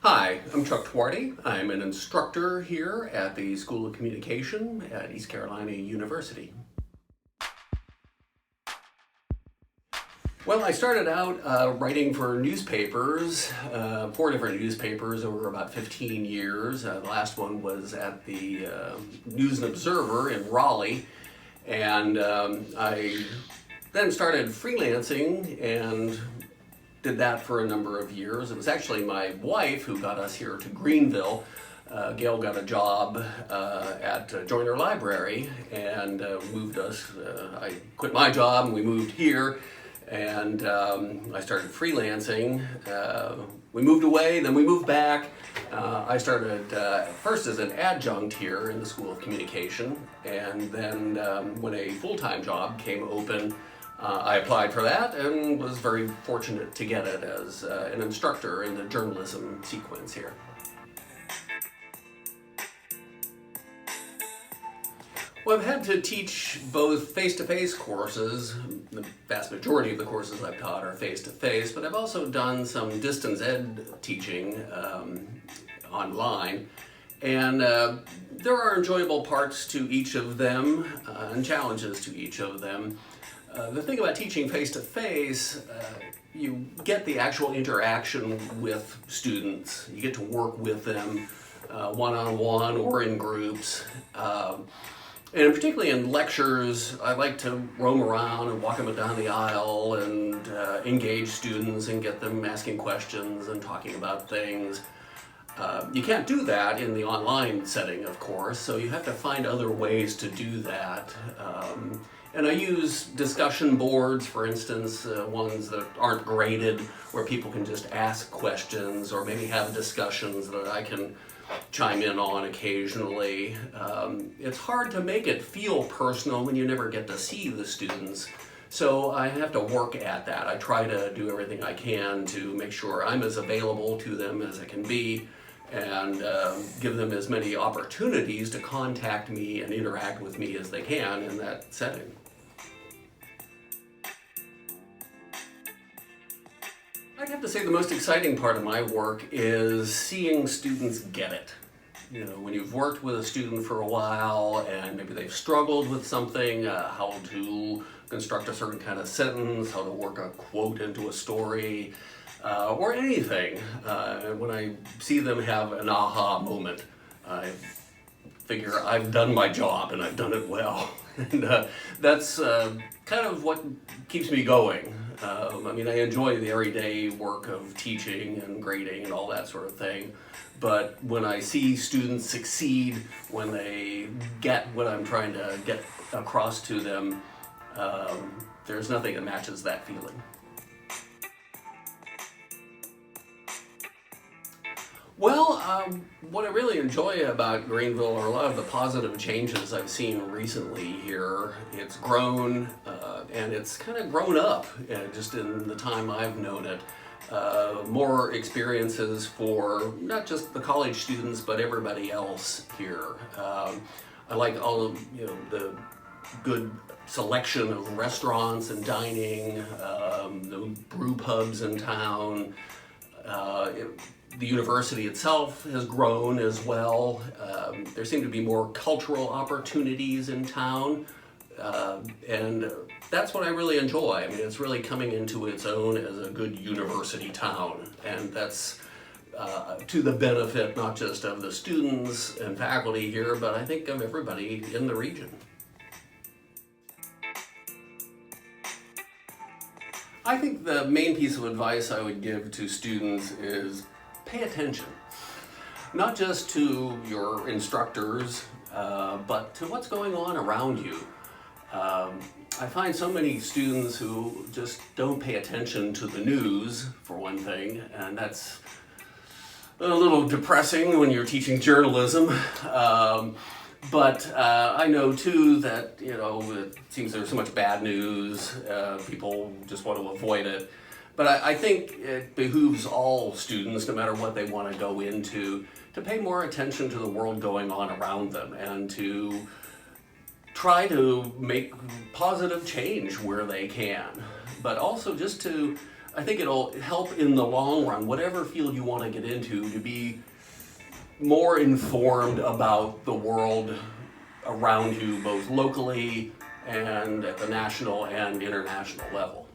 Hi, I'm Chuck Twardy. I'm an instructor here at the School of Communication at East Carolina University. Well, I started out writing for newspapers, 4 different newspapers over about 15 years. The last one was at the News and Observer in Raleigh, and I then started freelancing and did that for a number of years. It was actually my wife who got us here to Greenville. Gail got a job at Joyner Library and moved us. I quit my job and we moved here, and I started freelancing. We moved away, then we moved back. I started first as an adjunct here in the School of Communication, and then when a full-time job came open, I applied for that and was very fortunate to get it as an instructor in the journalism sequence here. Well, I've had to teach both face-to-face courses. The vast majority of the courses I've taught are face-to-face, but I've also done some distance ed teaching online. And there are enjoyable parts to each of them and challenges to each of them. The thing about teaching face-to-face, you get the actual interaction with students. You get to work with them one-on-one or in groups. And particularly in lectures, I like to roam around and walk them down the aisle and engage students and get them asking questions and talking about things. You can't do that in the online setting, of course, so you have to find other ways to do that. And I use discussion boards, for instance, ones that aren't graded, where people can just ask questions or maybe have discussions that I can chime in on occasionally. It's hard to make it feel personal when you never get to see the students, so I have to work at that. I try to do everything I can to make sure I'm as available to them as I can be, and give them as many opportunities to contact me and interact with me as they can in that setting. I'd have to say the most exciting part of my work is seeing students get it. You know, when you've worked with a student for a while and maybe they've struggled with something, how to construct a certain kind of sentence, how to work a quote into a story, or anything. When I see them have an aha moment, I figure I've done my job and I've done it well. And that's kind of what keeps me going. I mean, I enjoy the everyday work of teaching and grading and all that sort of thing, but when I see students succeed, when they get what I'm trying to get across to them, there's nothing that matches that feeling. Well, what I really enjoy about Greenville are a lot of the positive changes I've seen recently here. It's grown, and it's kind of grown up just in the time I've known it. More experiences for not just the college students, but everybody else here. I like all of the good selection of restaurants and dining, the brew pubs in town. The university itself has grown as well. There seem to be more cultural opportunities in town, and that's what I really enjoy. I mean, it's really coming into its own as a good university town, and that's to the benefit not just of the students and faculty here, but I think of everybody in the region. I think the main piece of advice I would give to students is pay attention, not just to your instructors, but to what's going on around you. I find so many students who just don't pay attention to the news, for one thing, and that's a little depressing when you're teaching journalism. But I know too that, it seems there's so much bad news, people just want to avoid it. But I think it behooves all students, no matter what they want to go into, to pay more attention to the world going on around them and to try to make positive change where they can. But also just to I think it'll help in the long run, whatever field you want to get into, to be more informed about the world around you, both locally and at the national and international level.